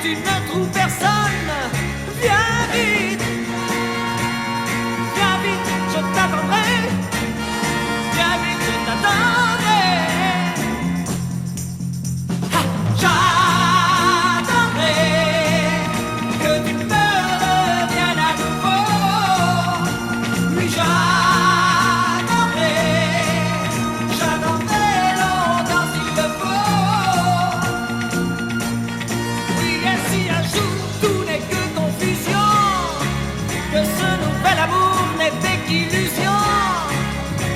tu ne trouves personne, viens vite, je t'attendrai, viens vite, je t'attendrai. J'attendrai que tu me reviennes à nouveau, oui j'attendrai longtemps s'il le faut. Oui, et si un jour tout n'est que confusion, que ce nouvel amour n'était qu'illusion,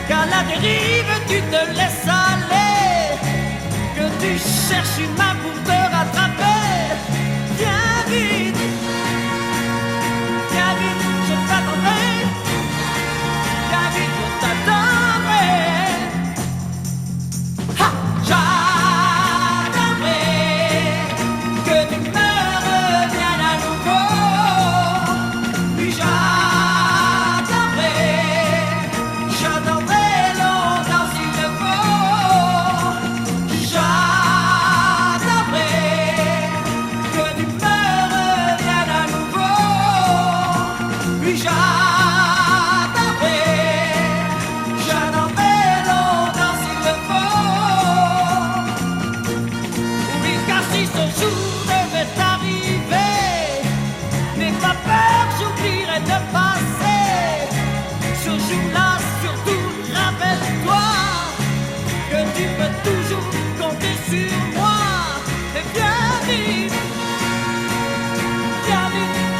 qu'à la dérive tu te laisses aller, que tu cherches une main pour te rattraper, viens vite, je t'attendrai, viens vite, je t'attendrai. Ha! J'attendrai que tu me reviennes à nouveau, puis j'attendrai longtemps s'il le faut. J'attendrai que tu me reviennes à nouveau, puis j'attendrai longtemps s'il le faut. Oui, car si ce jour devait arriver, n'aie pas peur, j'oublierai de passer. Ce jour-là, surtout, rappelle-toi que tu peux toujours compter sur moi. Et viens vite,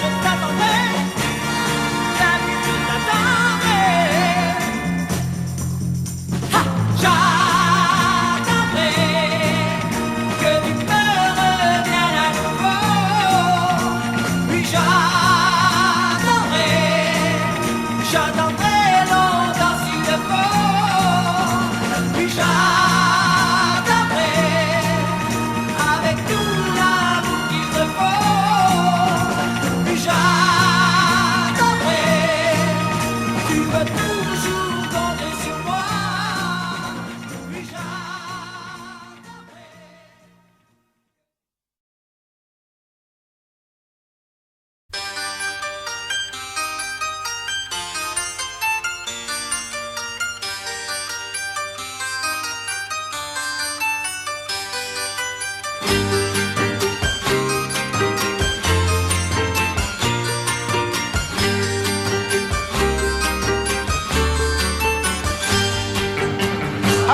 je t'attendrai, viens vite, je t'attendrai. Ha! J'attendrai que tu me reviennes à nouveau, puis j'attendrai longtemps s'il le faut, puis j'attendrai avec tout l'amour qu'il te faut, puis j'attendrai, tu peux toujours compter sur moi, puis j'attendrai.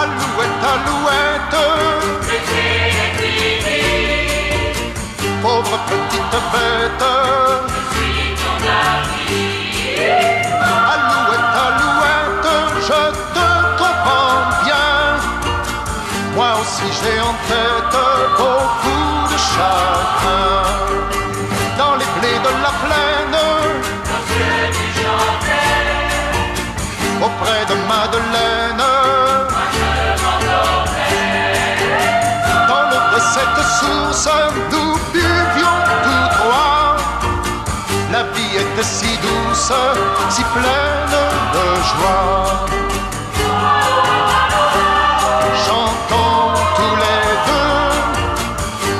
Alouette, alouette, pauvre petite bête. Alouette, alouette, je te comprends bien. Moi aussi j'ai en tête beaucoup de chagrin. Dans les blés de la plaine, auprès de Madeleine, dans l'eau de cette source, nous buvions tous trois. La vie était si douce, si pleine de joie. Chantons tous les deux,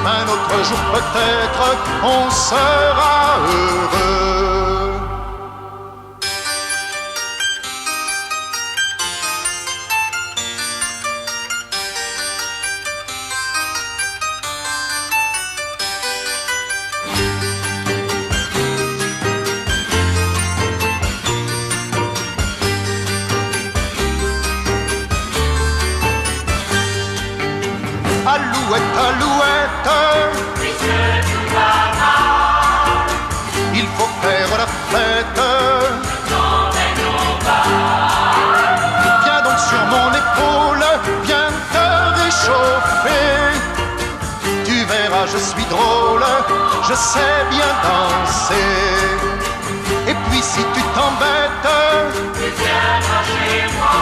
un autre jour peut-être on sera heureux. Alouette, alouette, puisque tout va mal, il faut faire la fête. n'emmène-nous pas. Viens donc sur mon épaule, viens te réchauffer. Tu verras, je suis drôle, je sais bien danser. Et puis si tu t'embêtes, Tu viendras chez moi,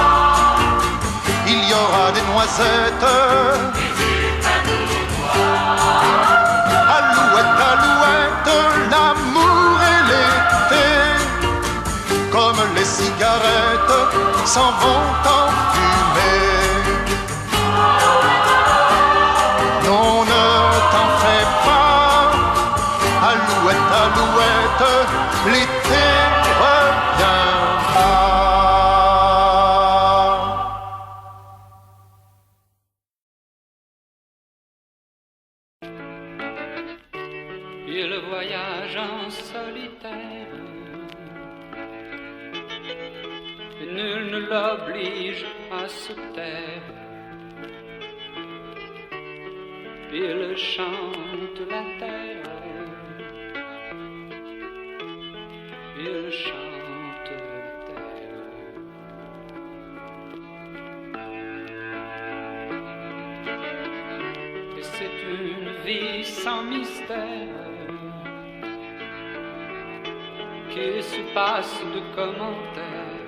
il y aura des noisettes. et tu vas tout voir. Alouette, alouette, l'amour et l'été, comme les cigarettes, s'en vont en fumée. Non, ne t'en fais pas, Alouette, alouette, l'été reviendra. Il voyage en solitaire, et nul ne l'oblige à se taire. Il chante la terre, il chante la terre. Et c'est une vie sans mystère qui se passe de commentaires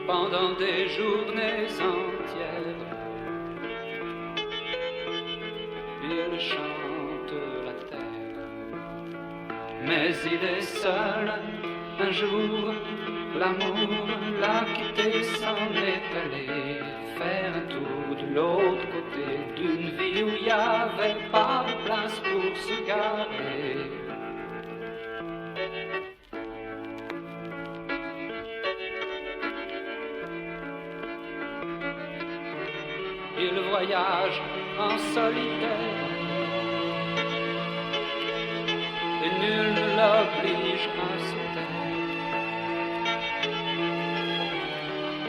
pendant des journées entières. Il chante la terre, mais il est seul. Un jour, l'amour l'a quitté, s'en est allé faire un tour de l'autre côté d'une ville où il n'y avait pas de place pour se garer. Il voyage en solitaire et nul ne l'oblige à se taire.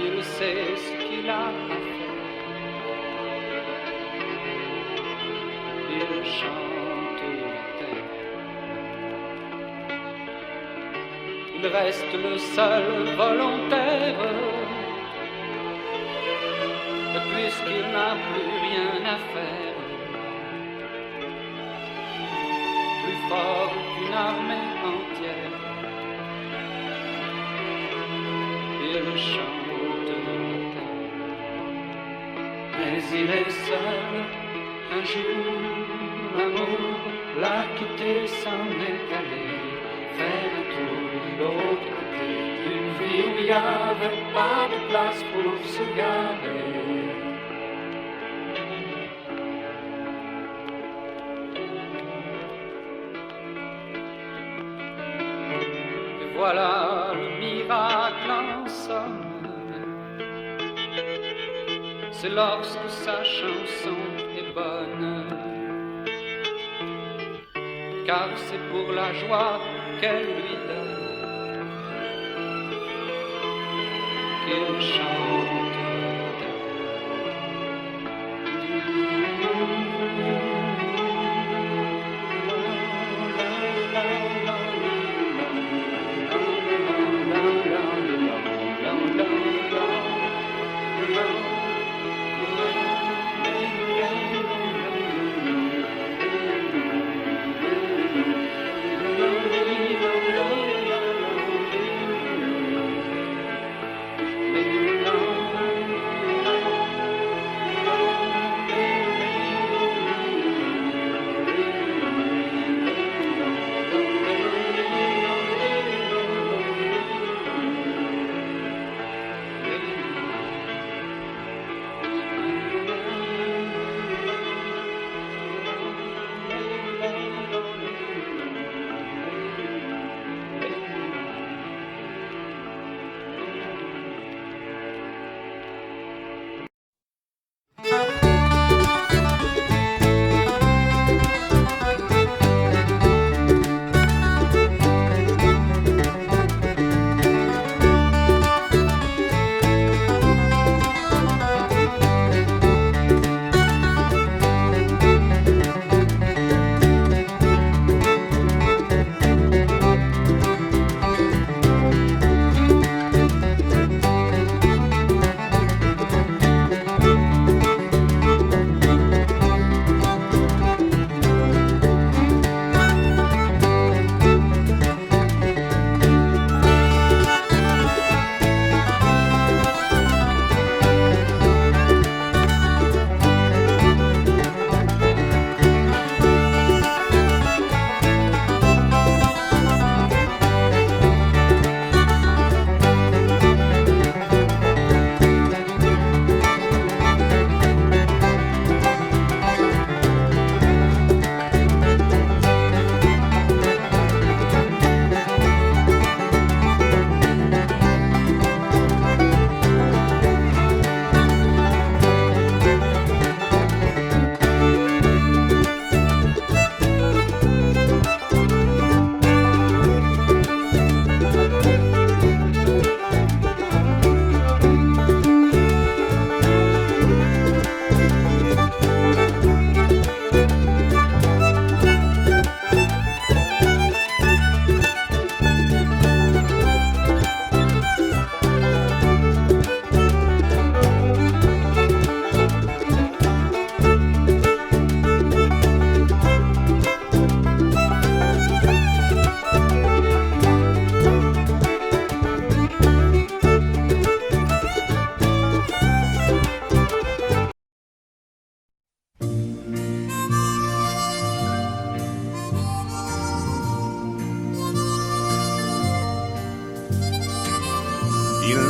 Il sait ce qu'il a à faire. Il chante la terre. Il reste le seul volontaire. Puisqu'il n'a plus rien à faire, plus fort qu'une armée entière, il chante la terre. Mais il est seul. Un jour, l'amour l'a quitté, s'en est allé faire un tour de l'autre côté d'une vie où il n'y avait pas de place pour se garer. Voilà le miracle en somme, c'est lorsque sa chanson est bonne, car c'est pour la joie qu'elle lui donne qu'il chante.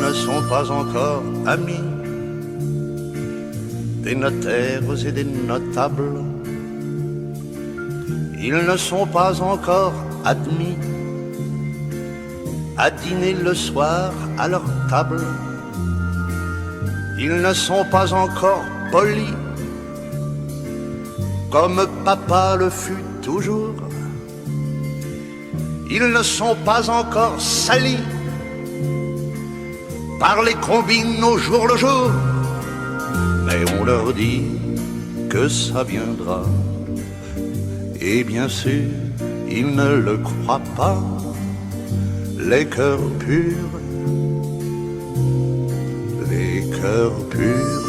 ne sont pas encore amis des notaires et des notables. Ils ne sont pas encore admis à dîner le soir à leur table. Ils ne sont pas encore polis comme papa le fut toujours. Ils ne sont pas encore salis par les combines au jour le jour. Mais on leur dit que ça viendra. Et bien sûr, ils ne le croient pas. Les cœurs purs, les cœurs purs.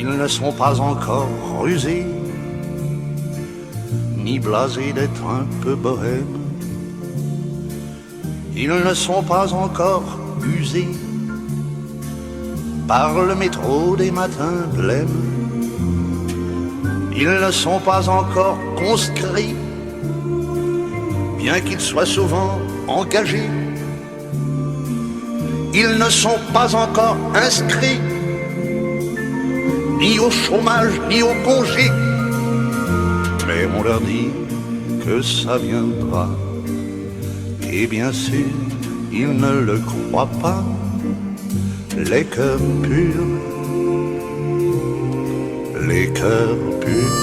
Ils ne sont pas encore rusés, ni blasés d'être un peu bohèmes. Ils ne sont pas encore usés par le métro des matins blêmes. Ils ne sont pas encore conscrits, bien qu'ils soient souvent engagés. Ils ne sont pas encore inscrits, ni au chômage, ni au congé. Mais on leur dit que ça viendra. Et bien sûr, ils ne le croient pas. Les cœurs purs, les cœurs purs.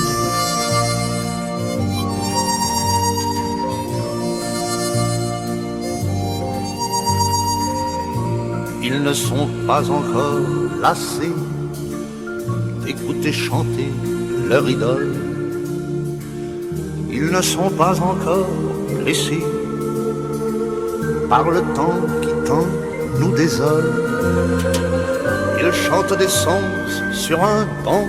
Ils ne sont pas encore lassés d'écouter chanter leur idole. Ils ne sont pas encore blessés par le temps qui tant nous désole. Ils chantent des sons sur un banc.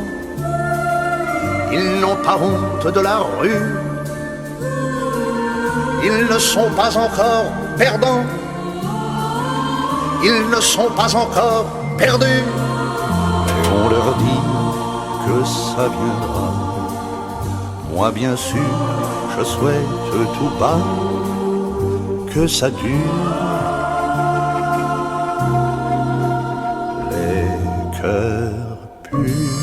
Ils n'ont pas honte de la rue. Ils ne sont pas encore perdants. Ils ne sont pas encore perdus. Et on leur dit que ça viendra. Moi bien sûr, je souhaite tout bas que ça dure. Les cœurs purs.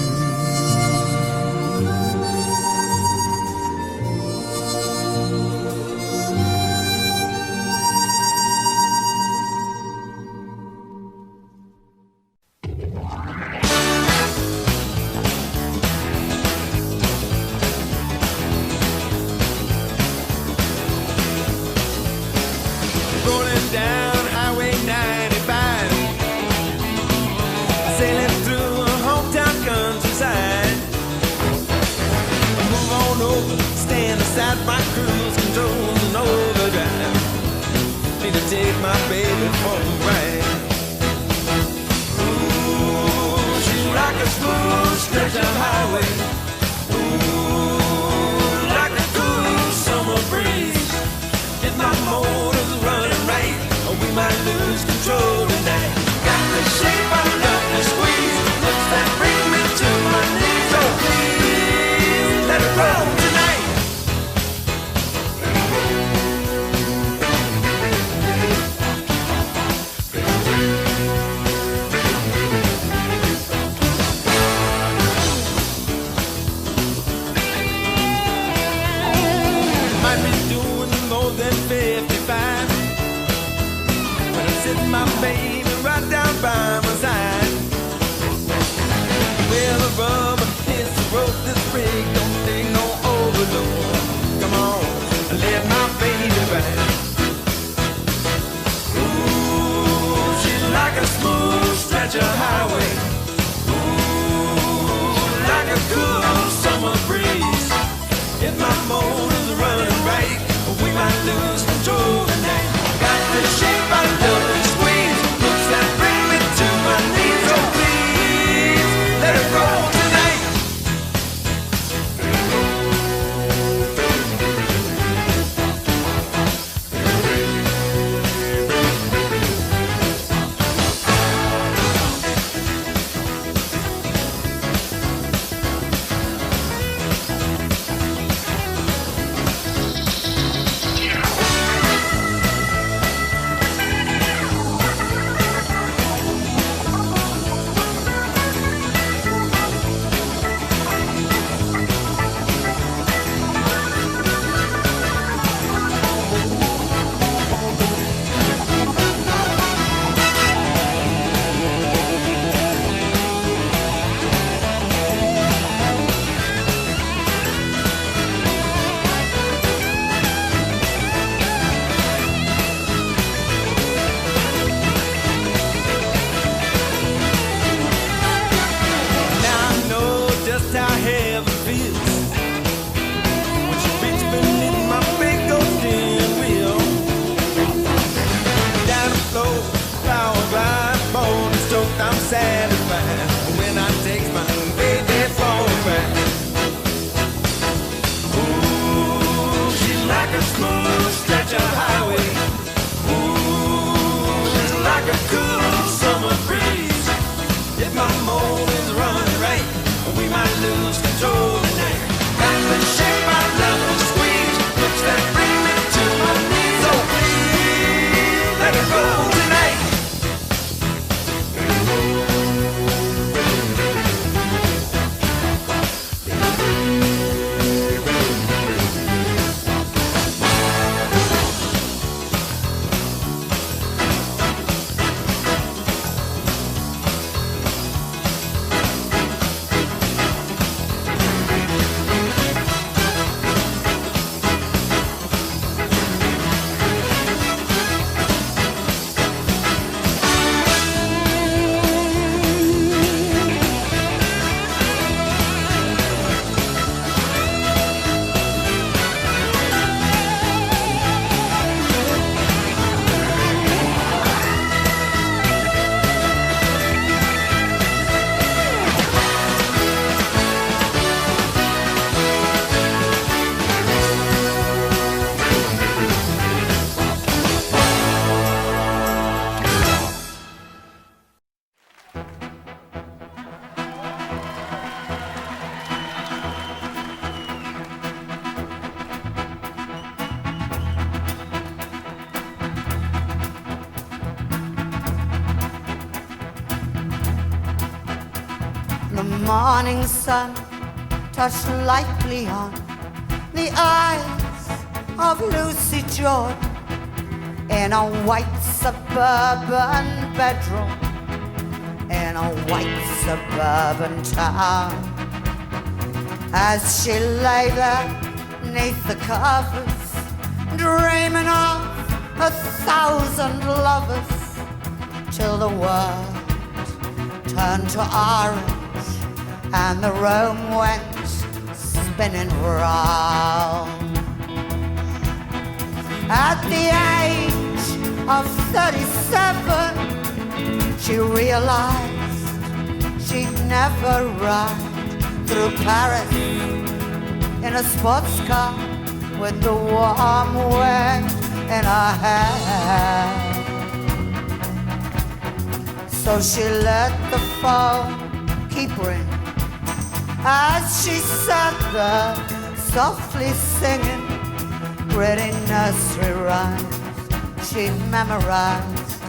satisfied when I take my baby phone back. Ooh, she's like a smooth stretch of highway. Ooh, she's like a cool summer breeze. If my mold is running right, we might lose control tonight. Got the shape I love to squeeze, looks that bring me to my knees. So please let her go tonight. Morning sun touched lightly on the eyes of Lucy Jordan in a white suburban bedroom in a white suburban town. As she lay there neath the covers, dreaming of 1,000 lovers, till the world turned to orange and the room went spinning round. At the age of 37, she realized she'd never ride through Paris in a sports car with the warm wind in her hair. So she let the phone keep ringing as she sat there softly singing pretty nursery rhymes she'd memorized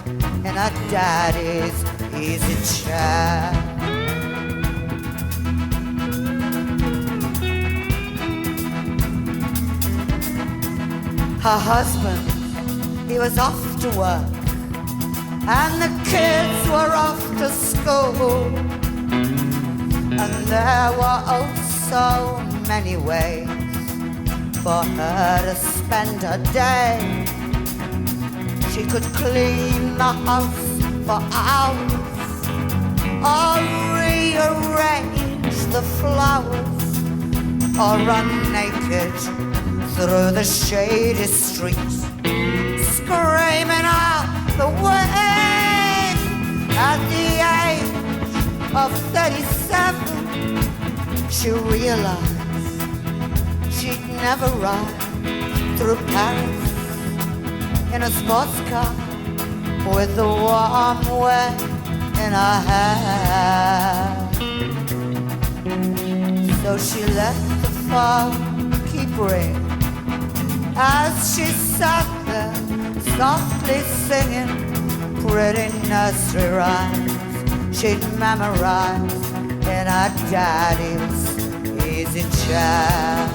in her daddy's easy chair. Her husband, he was off to work, and the kids were off to school. And there were oh so many ways for her to spend her day. She could clean the house for hours, or rearrange the flowers, or run naked through the shady streets, screaming out the way. At the age of 37, she realized she'd never ride through Paris in a sports car with the warm wind in her hair. So she let the phone keep ringing as she sat there softly singing pretty nursery rhymes she'd memorized in her daddy's easy chair.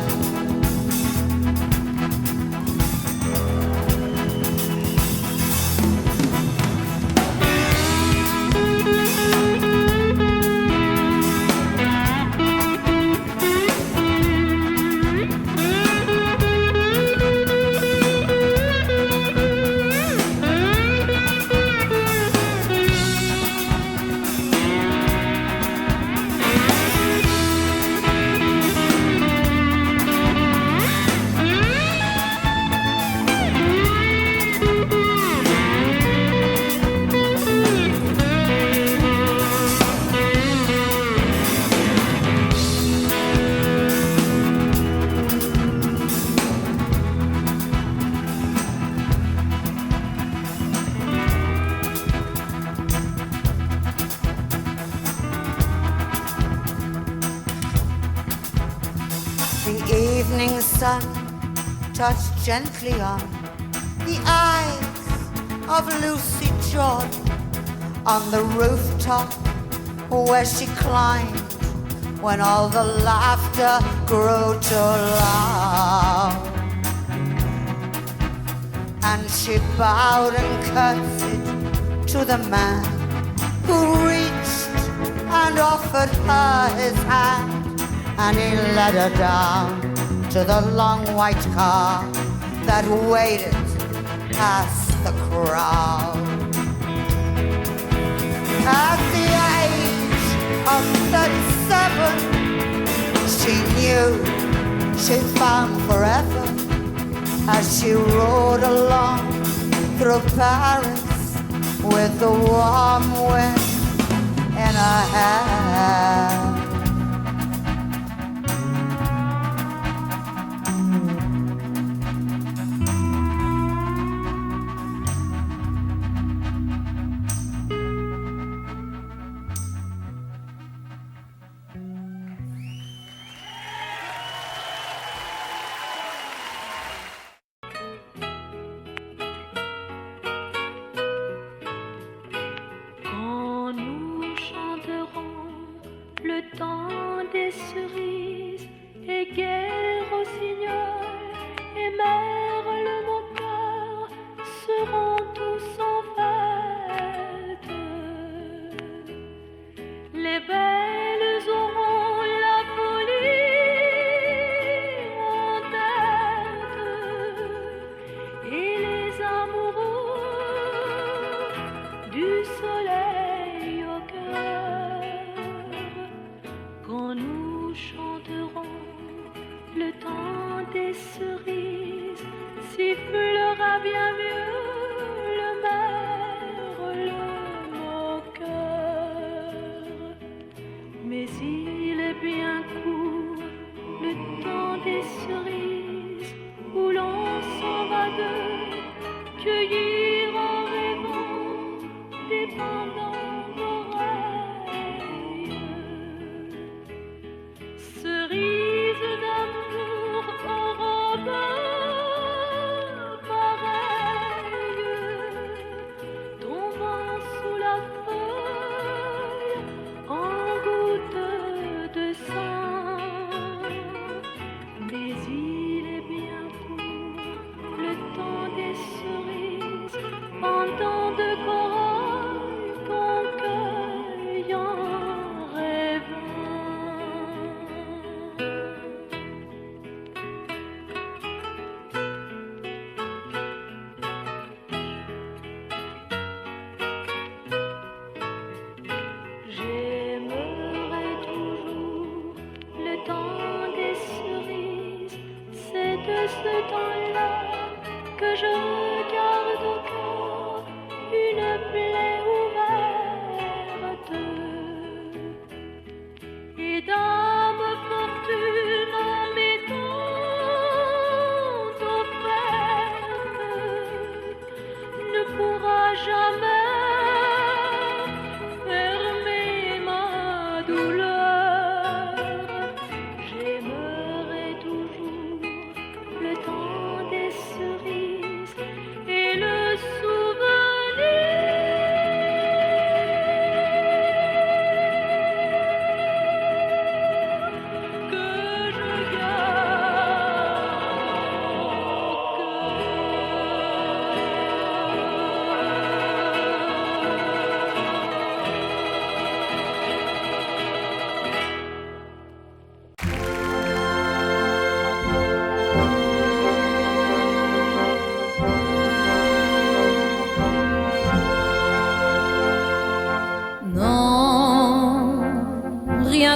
evening sun touched gently on the eyes of Lucy Jordan on the rooftop where she climbed when all the laughter grew too loud. And she bowed and curtsied to the man who reached and offered her his hand, and he led her down to the long white car that waited past the crowd. At the age of 37, she knew she'd found forever as she rode along through Paris with the warm wind in her hair.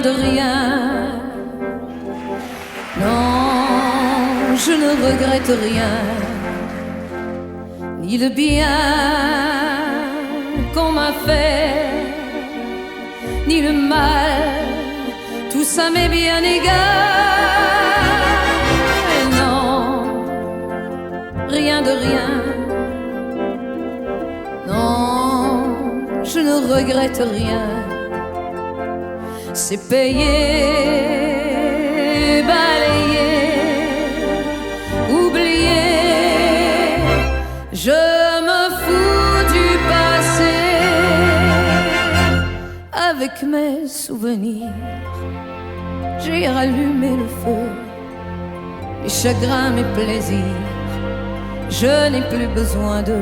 De rien, non, je ne regrette rien, ni le bien qu'on m'a fait, ni le mal, tout ça m'est bien égal. Et non, rien de rien, non, je ne regrette rien. C'est payé, balayé, avec mes souvenirs. J'ai rallumé le feu, mes chagrins, mes plaisirs. Je n'ai plus besoin de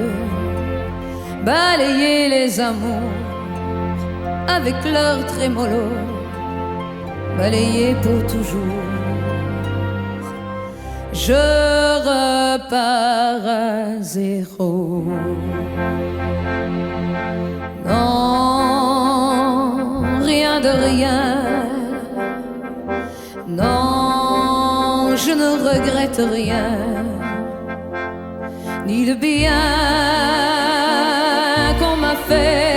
balayer les amours avec leur trémolo, balayer pour toujours. Je repars à zéro. Non, rien de rien. Non, je ne regrette rien, ni le bien qu'on m'a fait,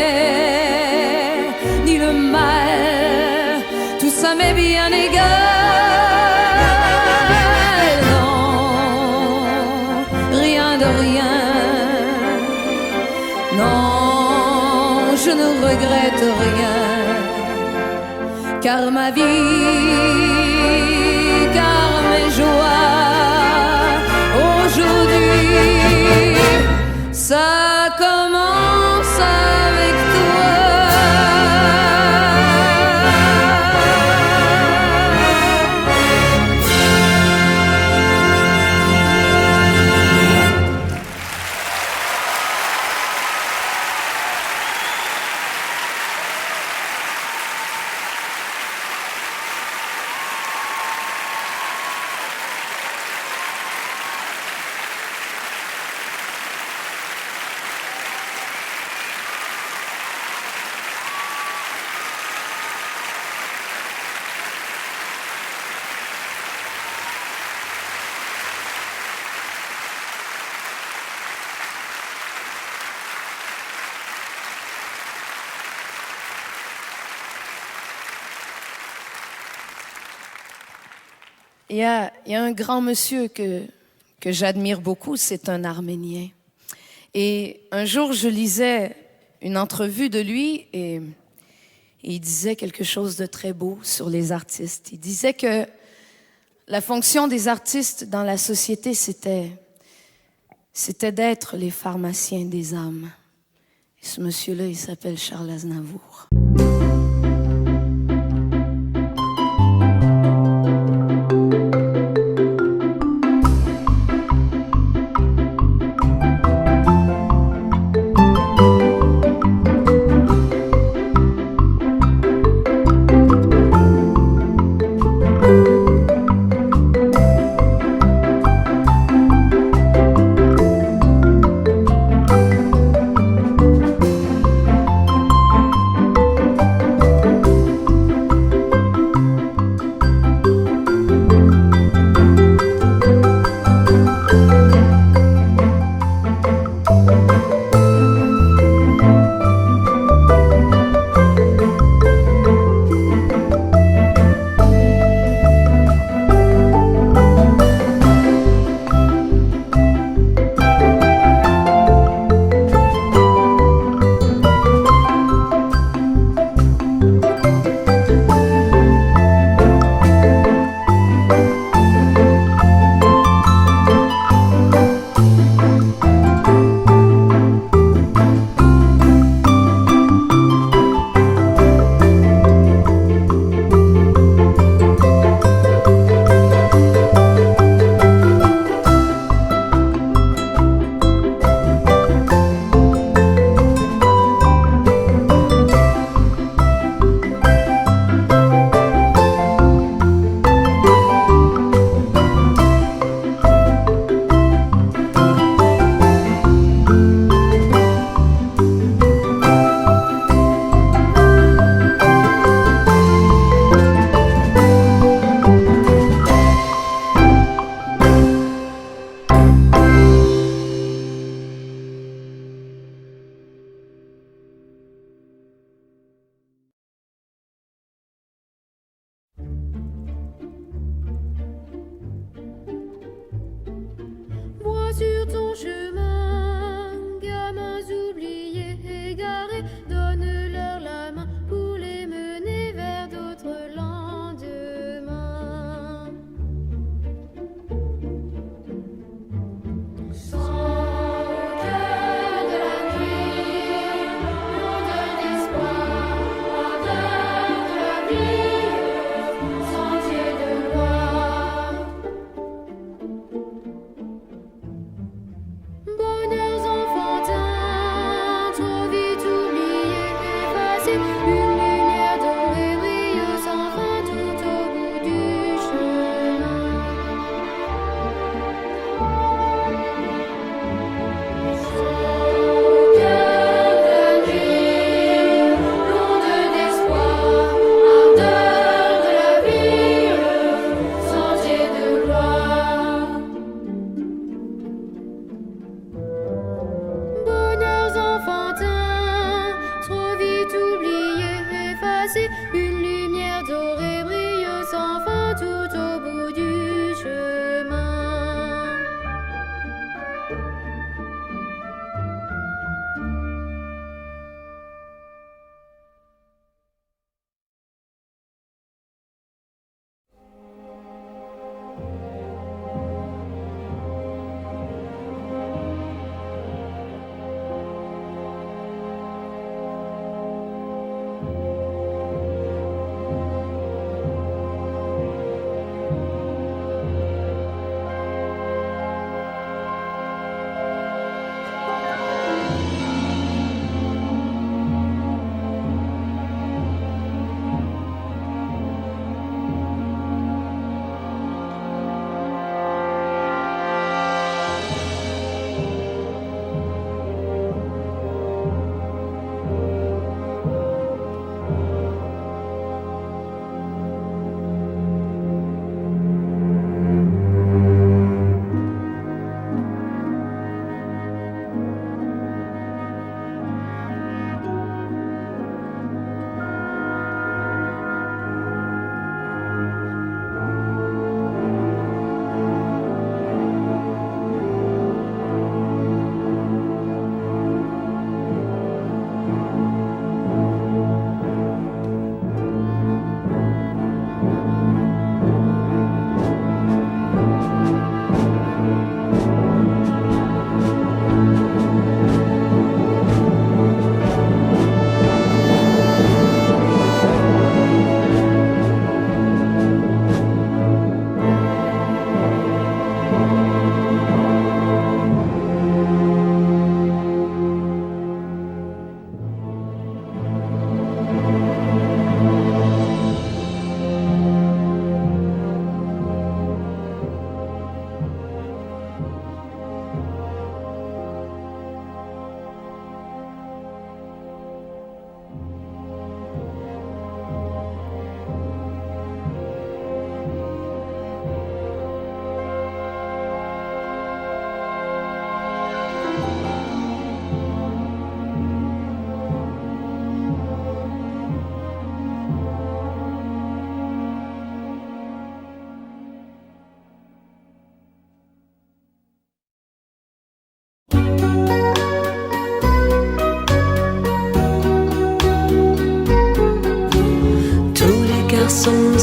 ni le mal. Tout ça m'est bien égal. Non, rien de rien. Non, je ne regrette rien, car ma vie, car mes joies aujourd'hui, ça commence avec toi. Il y a un grand monsieur que j'admire beaucoup, c'est un Arménien. Et un jour, je lisais une entrevue de lui et il disait quelque chose de très beau sur les artistes. Il disait que la fonction des artistes dans la société, c'était d'être les pharmaciens des âmes. Et ce monsieur-là, il s'appelle Charles Aznavour. Sur ton chemin, gamins oubliés, égarés, donne-leur la main pour les mener vers d'autres lendemains. Sans cœur de la nuit, on donne espoir, on donne passer. Une lumière dorée brille sans fin tout au bout du chemin.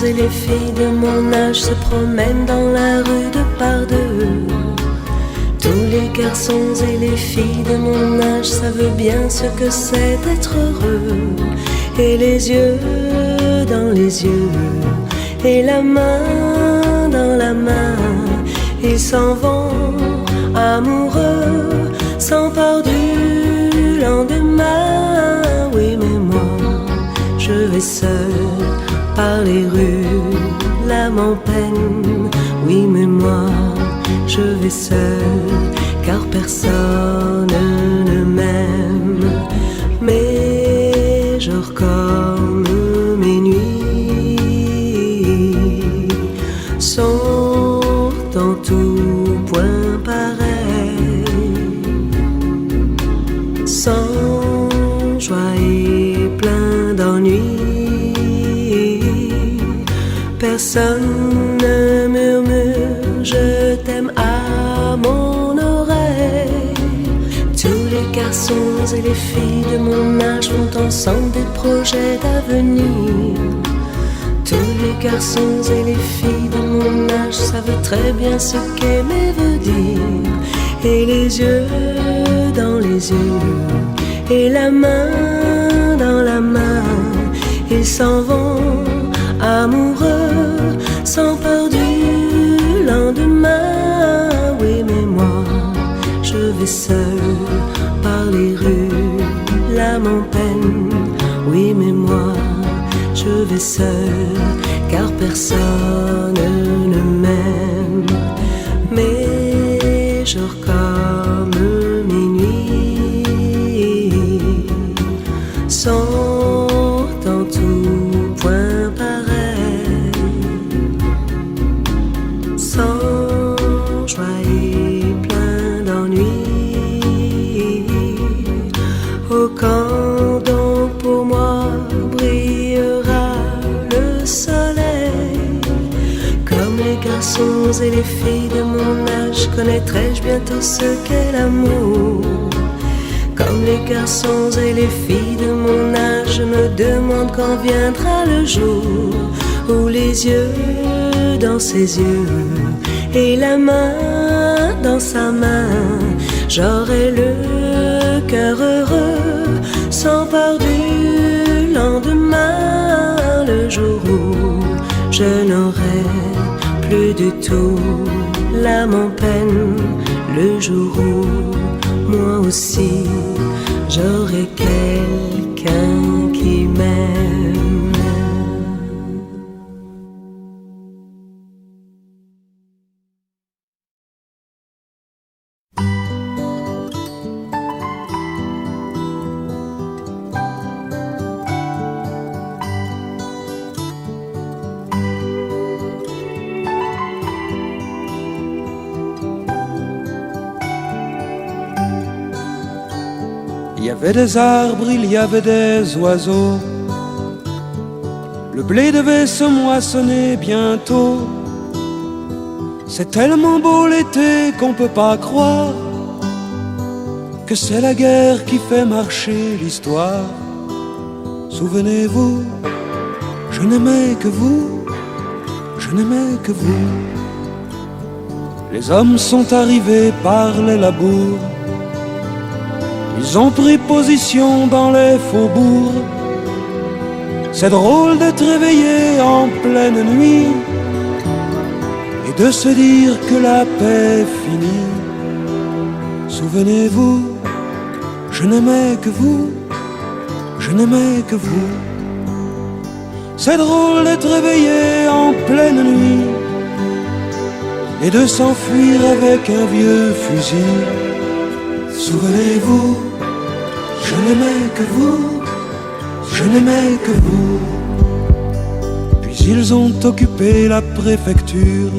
Et les filles de mon âge se promènent dans la rue de par deux. Tous les garçons et les filles de mon âge savent bien ce que c'est d'être heureux. Et les yeux dans les yeux, et la main dans la main, ils s'en vont amoureux, s'emparent du lendemain. Oui, mais moi, je vais seul par les rues, l'âme en peine. Oui, mais moi, je vais seul, car personne ne m'aime. Mes jours comme mes nuits sont en tout point pareils, sans joie et plein d'ennui. Personne ne murmure je t'aime à mon oreille. Tous les garçons et les filles de mon âge font ensemble des projets d'avenir. Tous les garçons et les filles de mon âge savent très bien ce qu'aimer veut dire. Et les yeux dans les yeux, et la main dans la main, ils s'en vont amoureux, s'emparent du lendemain. Oui, mais moi, je vais seul par les rues, l'âme en peine. Oui, mais moi, je vais seul, car personne ne m'aime. Mes jours comme mes nuits sont en tout point pareil, sans joie et plein d'ennui. Oh, quand donc pour moi brillerait garçons et les filles de mon âge, connaîtrai-je bientôt ce qu'est l'amour? Comme les garçons et les filles de mon âge, je me demande quand viendra le jour où les yeux dans ses yeux et la main dans sa main, j'aurai le cœur heureux, sans peur du lendemain, le jour où je n'aurai plus du tout l'âme en peine, le jour où moi aussi j'aurai quelqu'un qui m'aime. Il y avait des arbres, il y avait des oiseaux. Le blé devait se moissonner bientôt. C'est tellement beau l'été qu'on peut pas croire que c'est la guerre qui fait marcher l'histoire. Souvenez-vous, je n'aimais que vous, je n'aimais que vous. Les hommes sont arrivés par les labours. Ils ont pris position dans les faubourgs. C'est drôle d'être réveillé en pleine nuit et de se dire que la paix est finie. Souvenez-vous, je n'aimais que vous, je n'aimais que vous. C'est drôle d'être réveillé en pleine nuit et de s'enfuir avec un vieux fusil. Souvenez-vous, je n'aimais que vous, je n'aimais que vous. Puis ils ont occupé la préfecture,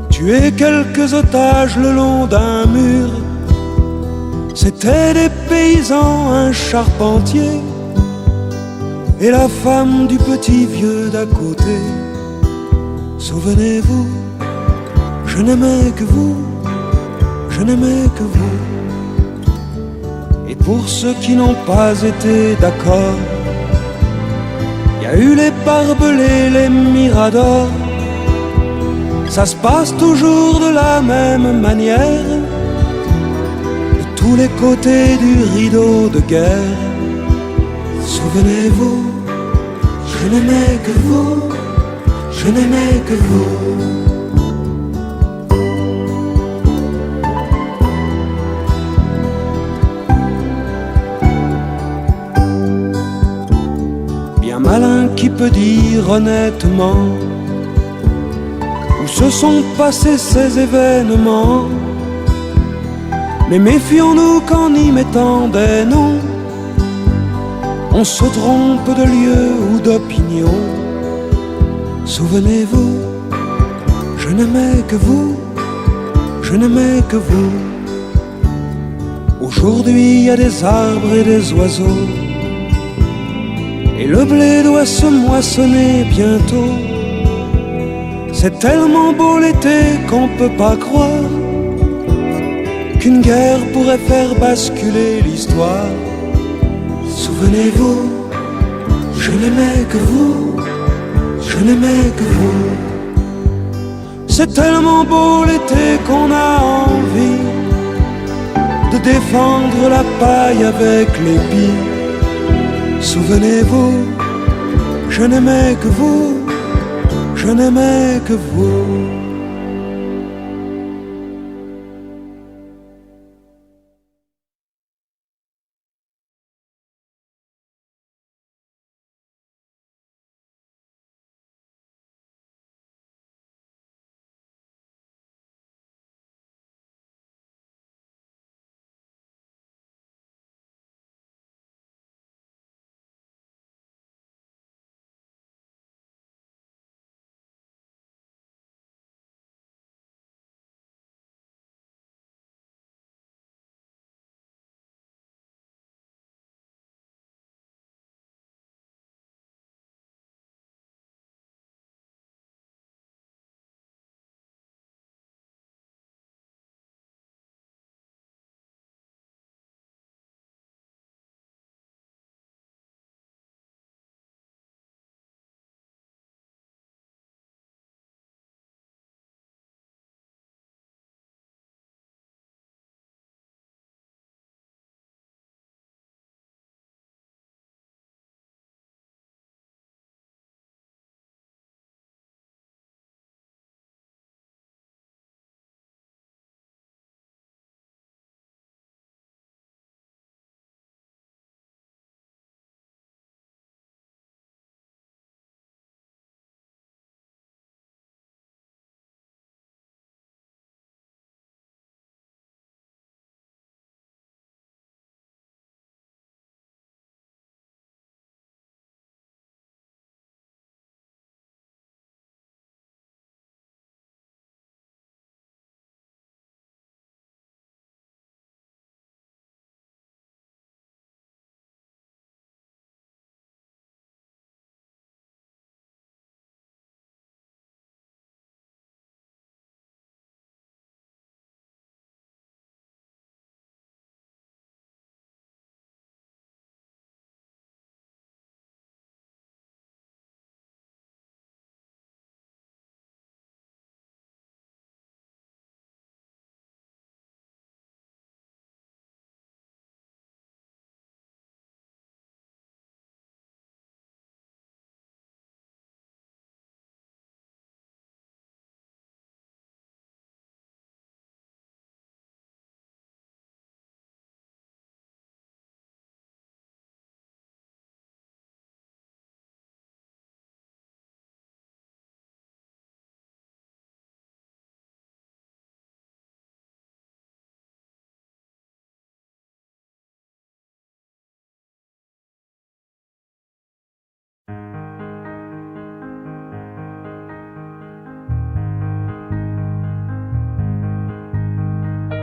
tué quelques otages le long d'un mur. C'étaient des paysans, un charpentier et la femme du petit vieux d'à côté. Souvenez-vous, je n'aimais que vous, je n'aimais que vous. Et pour ceux qui n'ont pas été d'accord, il y a eu les barbelés, les miradors. Ça se passe toujours de la même manière, de tous les côtés du rideau de guerre. Souvenez-vous, je n'aimais que vous, je n'aimais que vous. Malin qui peut dire honnêtement où se sont passés ces événements. Mais méfions-nous qu'en y mettant des noms, on se trompe de lieu ou d'opinion. Souvenez-vous, je n'aimais que vous, je n'aimais que vous. Aujourd'hui il y a des arbres et des oiseaux, et le blé doit se moissonner bientôt. C'est tellement beau l'été qu'on peut pas croire qu'une guerre pourrait faire basculer l'histoire. Souvenez-vous, je n'aimais que vous, je n'aimais que vous. C'est tellement beau l'été qu'on a envie de défendre la paille avec l'épi. Souvenez-vous, je n'aimais que vous, je n'aimais que vous.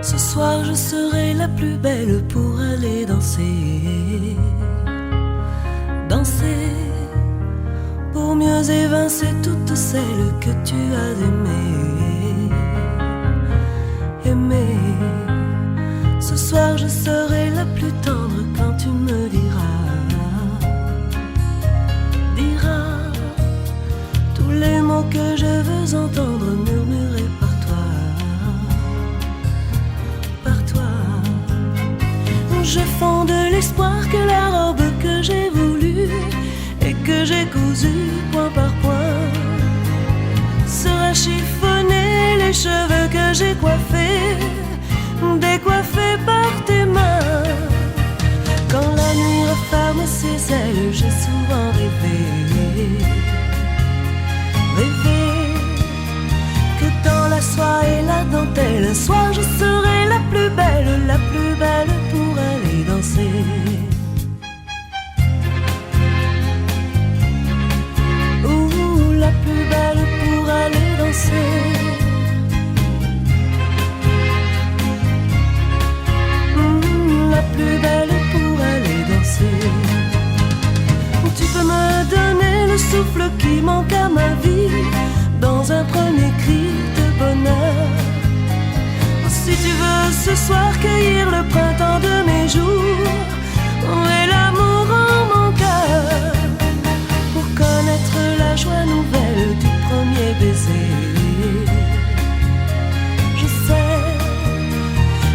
Ce soir je serai la plus belle pour aller danser. Danser pour mieux évincer toutes celles que tu as aimées. Aimer. Ce soir je serai la plus tendre quand tu me diras tous les mots que je veux entendre murmurés par toi. Je fonde l'espoir que la robe que j'ai voulue et que j'ai cousue point par point sera chiffonnée, les cheveux que j'ai coiffés, décoiffés par tes mains. Quand la nuit referme ses ailes, j'ai souvent rêvé que dans la soie et la dentelle, un soir je serai la plus belle pour aller danser. Ouh, la plus belle pour aller danser. La plus belle pour aller danser. Tu peux me donner le souffle qui manque à ma vie dans un premier cri de bonheur. Si tu veux ce soir cueillir le printemps de mes jours et l'amour en mon cœur, pour connaître la joie nouvelle du premier baiser. Je sais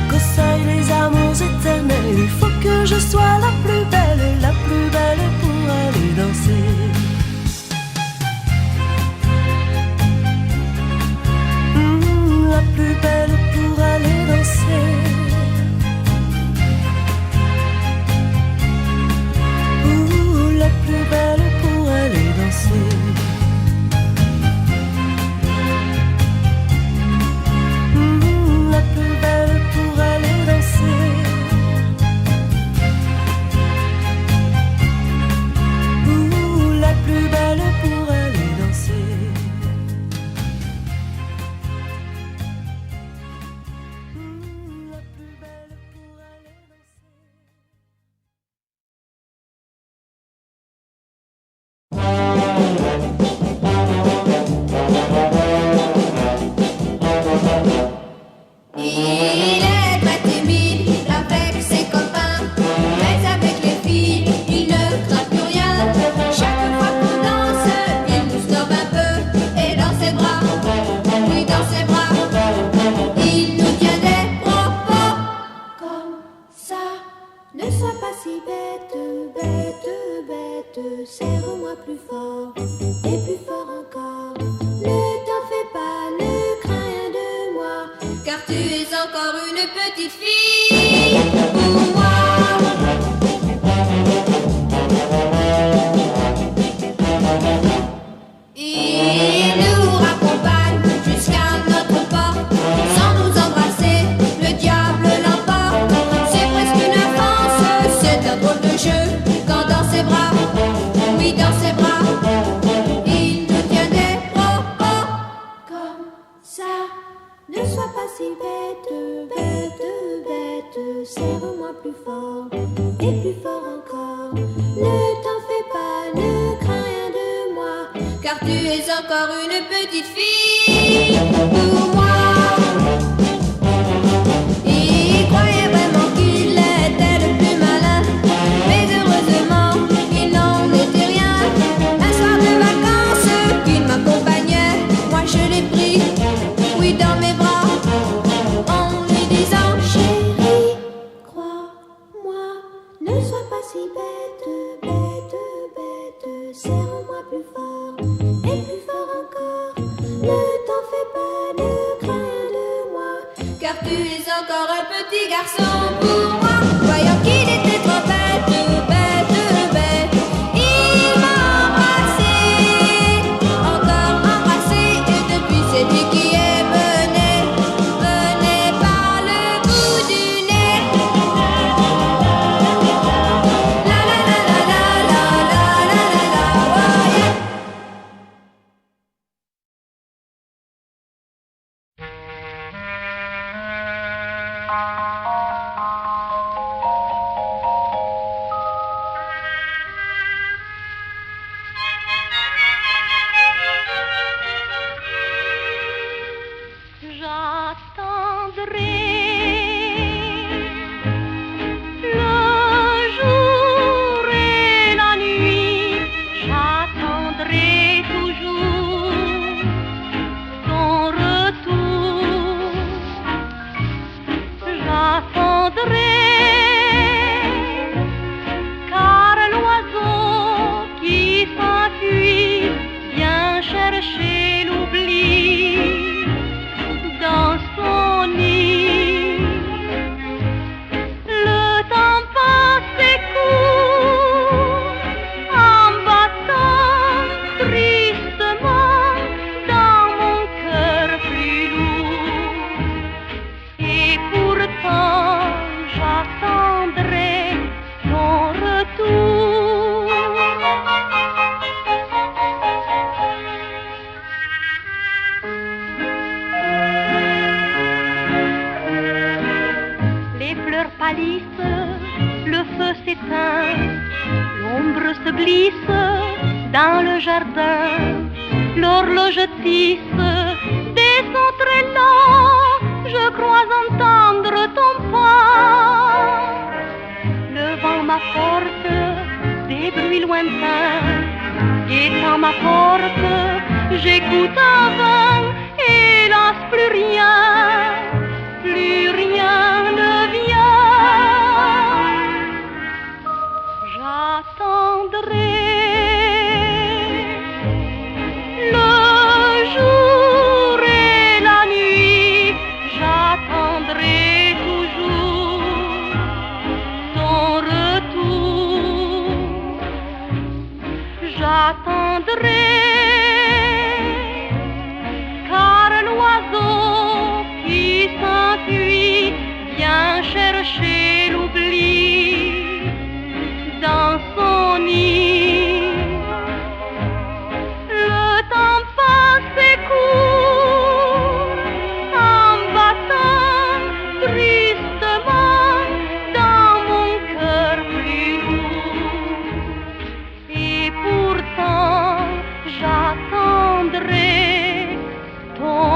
qu'au seuil des amours éternels, il faut que je sois la plus belle pour aller danser. La plus belle pour aller danser. Ouh, la plus belle pour aller danser. La plus belle pour aller danser. Ouh, la plus belle pour aller danser. Il est très timide avec ses copains, mais avec les filles, il ne craint plus rien. Chaque fois qu'on danse, il nous snobe un peu, et dans ses bras, oui dans ses bras, il nous tient des propos comme ça. Ne sois pas si bête, bête, bête, serre-moi plus fort, et plus fort encore. Ne t'en fais pas, ne crains rien de moi, car tu es encore une petite fille pour moi. Il nous raccompagne jusqu'à notre porte, sans nous embrasser, le diable l'emporte. C'est presque une offense, c'est un drôle de jeu, quand dans ses bras, oui dans ses bras, il nous tient des propos comme ça. Ne sois pas si bête, bête, bête, serre-moi plus fort, et plus fort encore. Ne t'en fais pas, ne crains rien de moi, car tu es encore une petite fille pour moi. Il croyait vraiment qu'il était le plus malin, mais heureusement, il n'en était rien. Un soir de vacances qu'il m'accompagnait, moi je l'ai pris, oui dans mes bras, en lui disant chérie, crois-moi, ne sois pas si bête, bête, bête, serre-moi plus fort, et plus fort encore. Ne t'en fais pas, ne crains rien de moi, car tu es encore un petit garçon pour moi. Voyant qu'il était trop bête, bête, bête, il m'a embrassé, encore embrassé, et depuis c'est lui qui est venu, venez par le bout du nez. La la la la la la la la la la, oh yeah. Le feu s'éteint, l'ombre se glisse dans le jardin, l'horloge tisse des sons très lents, je crois entendre ton pas. Le vent m'apporte des bruits lointains, guettant ma porte, j'écoute un vent, hélas plus rien ne vient. J'attendrai le jour et la nuit, j'attendrai toujours ton retour. J'attendrai car l'oiseau qui s'enfuit vient chercher l'oubli dans son nid. Le temps passe et court en battant tristement dans mon cœur plus lourd. Et pourtant j'attendrai ton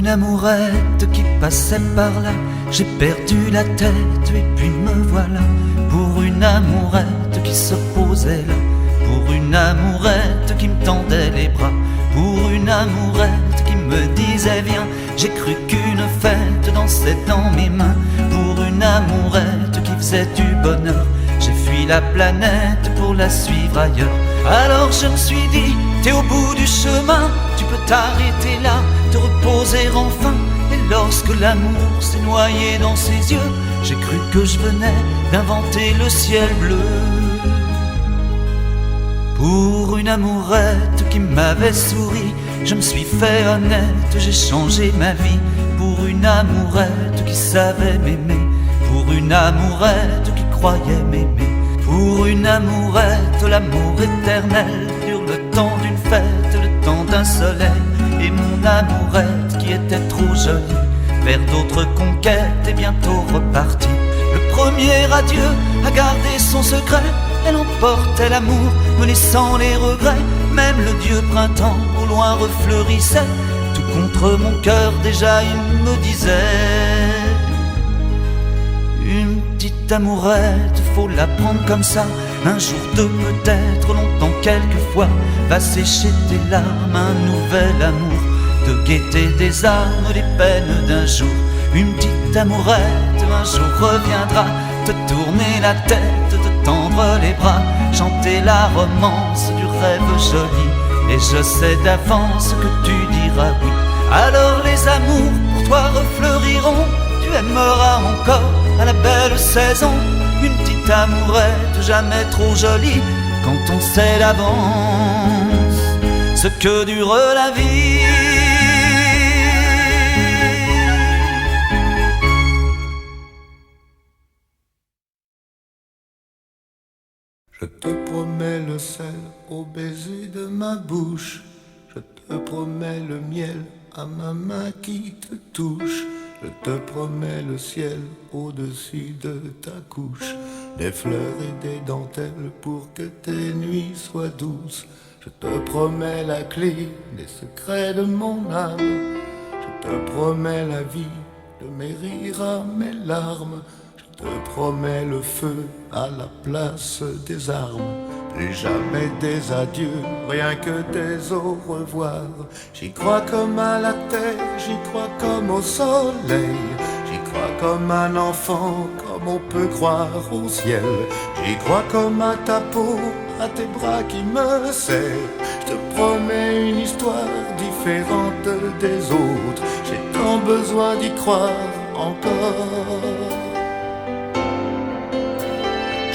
amourette qui passait par là, j'ai perdu la tête et puis me voilà. Pour une amourette qui se posait là, pour une amourette qui me tendait les bras, pour une amourette qui me disait viens. J'ai cru qu'une fête dansait dans mes mains, pour une amourette qui faisait du bonheur. J'ai fui la planète pour la suivre ailleurs. Alors je me suis dit, t'es au bout du chemin, tu peux t'arrêter là, te reposer enfin. Et lorsque l'amour s'est noyé dans ses yeux, j'ai cru que je venais d'inventer le ciel bleu. Pour une amourette qui m'avait souri, je me suis fait honnête, j'ai changé ma vie. Pour une amourette qui savait m'aimer, pour une amourette qui croyait m'aimer, pour une amourette, l'amour éternel dure le temps d'une fête, le temps d'un soleil. Et mon amourette qui était trop jolie, vers d'autres conquêtes est bientôt repartie. Le premier adieu a gardé son secret, elle emportait l'amour, me laissant les regrets. Même le dieu printemps au loin refleurissait, tout contre mon cœur déjà il me disait: une petite amourette, faut la prendre comme ça. Un jour, deux, peut-être, longtemps, quelquefois, va sécher tes larmes, un nouvel amour, de gaieté des âmes, les peines d'un jour. Une petite amourette, un jour reviendra, te tourner la tête, te tendre les bras, chanter la romance du rêve joli. Et je sais d'avance que tu diras oui. Alors les amours pour toi refleuriront, tu aimeras encore à la belle saison. Une petite amourette jamais trop jolie, quand on sait d'avance ce que dure la vie. Je te promets le sel au baiser de ma bouche, je te promets le miel à ma main qui te touche. Je te promets le ciel au-dessus de ta couche, des fleurs et des dentelles pour que tes nuits soient douces. Je te promets la clé des secrets de mon âme, je te promets la vie de mes rires à mes larmes. Je te promets le feu à la place des armes. Plus jamais des adieux, rien que des au revoir. J'y crois comme à la terre, j'y crois comme au soleil. J'y crois comme un enfant, comme on peut croire au ciel. J'y crois comme à ta peau, à tes bras qui me serrent. Je te promets une histoire différente des autres. J'ai tant besoin d'y croire encore.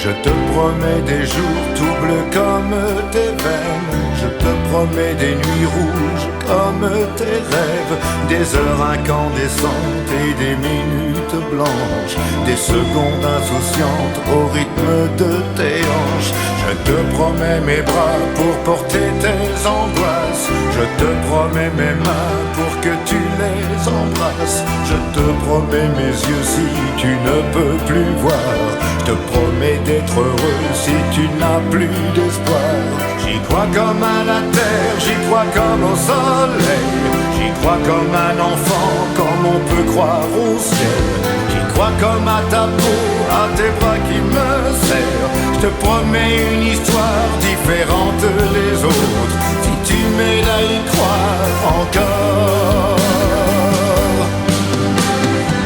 Je te promets des jours tout bleus comme tes veines. Je te promets des nuits rouges comme tes rêves, des heures incandescentes et des minutes blanches, des secondes insouciantes au rythme de tes hanches. Je te promets mes bras pour porter tes angoisses. Je te promets mes mains pour que tu les embrasses. Je te promets mes yeux si tu ne peux plus voir. Je te promets d'être heureux si tu n'as plus d'espoir. J'y crois comme à la terre, j'y crois comme au soleil. J'y crois comme un enfant, comme on peut croire au ciel. J'y crois comme à ta peau, à tes bras qui me serrent. Je te promets une histoire différente des autres, si tu m'aides à y croire encore.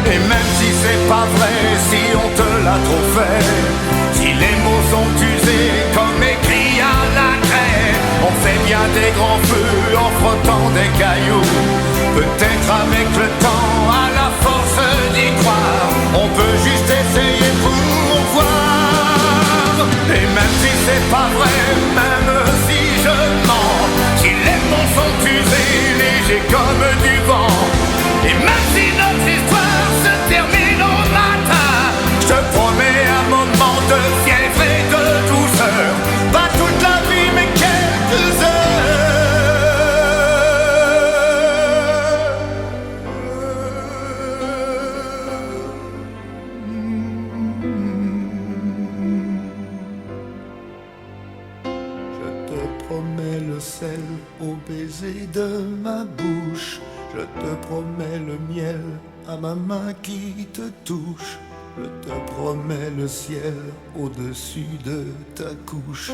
Et même si c'est pas vrai, si on te l'a trop fait, si les mots sont usés comme écrits à la craie, on fait bien des grands feux en frottant des cailloux. Peut-être avec le temps, à la force d'y croire, on peut juste essayer pour voir. Et même si c'est pas vrai, même si je mens, si les mots sont usés, légers comme du vent, et même si notre histoire se termine au matin, je te promets un moment de fièvre et de douceur. Pas toute la vie mais quelques heures. Je te promets le sel au baiser de ma bouche. Je te promets le miel à ma main qui te touche. Je te promets le ciel au-dessus de ta couche,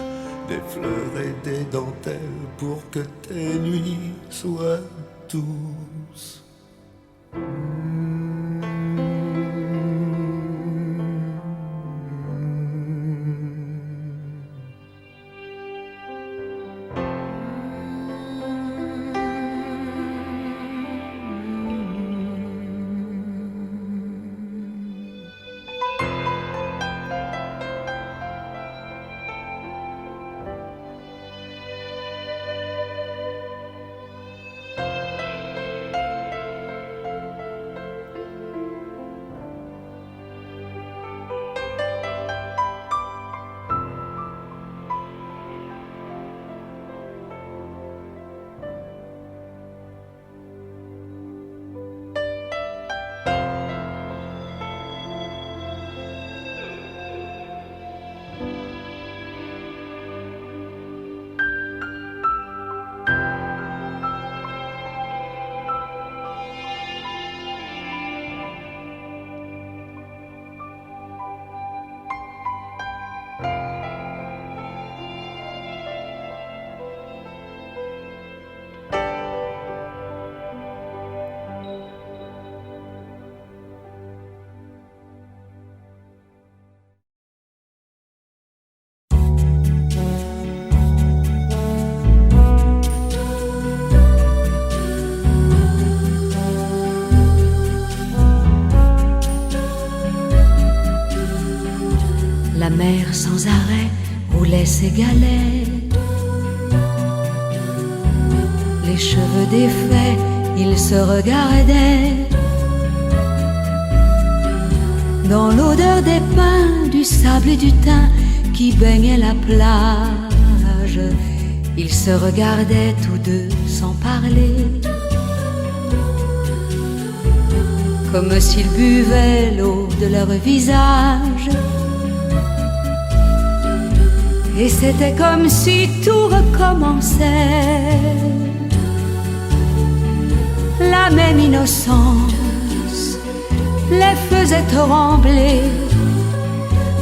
des fleurs et des dentelles pour que tes nuits soient douces. La mer sans arrêt roulait ses galets. Les cheveux défaits, ils se regardaient. Dans l'odeur des pins, du sable et du thym qui baignait la plage, ils se regardaient tous deux sans parler, comme s'ils buvaient l'eau de leur visage. Et c'était comme si tout recommençait, la même innocence les faisait trembler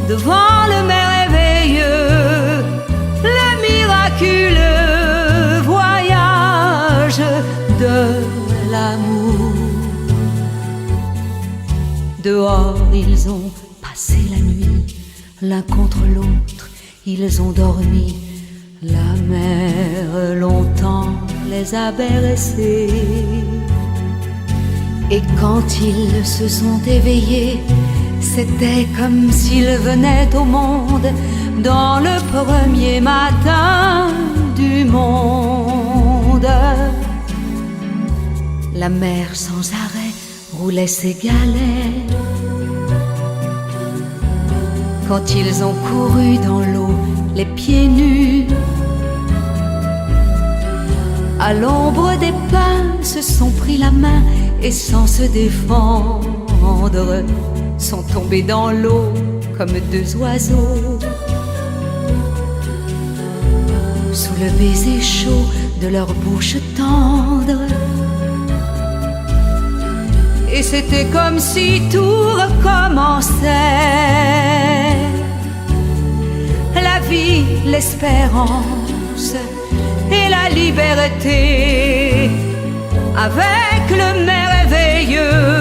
devant le merveilleux, le miraculeux voyage de l'amour. Dehors, ils ont passé la nuit, l'un contre l'autre. Ils ont dormi, la mer longtemps les a bercés. Et quand ils se sont éveillés, c'était comme s'ils venaient au monde dans le premier matin du monde. La mer sans arrêt roulait ses galets. Quand ils ont couru dans l'eau, les pieds nus, à l'ombre des pins, se sont pris la main et sans se défendre, sont tombés dans l'eau comme deux oiseaux. Sous le baiser chaud de leur bouche tendre, et c'était comme si tout recommençait. La vie, l'espérance et la liberté, avec le merveilleux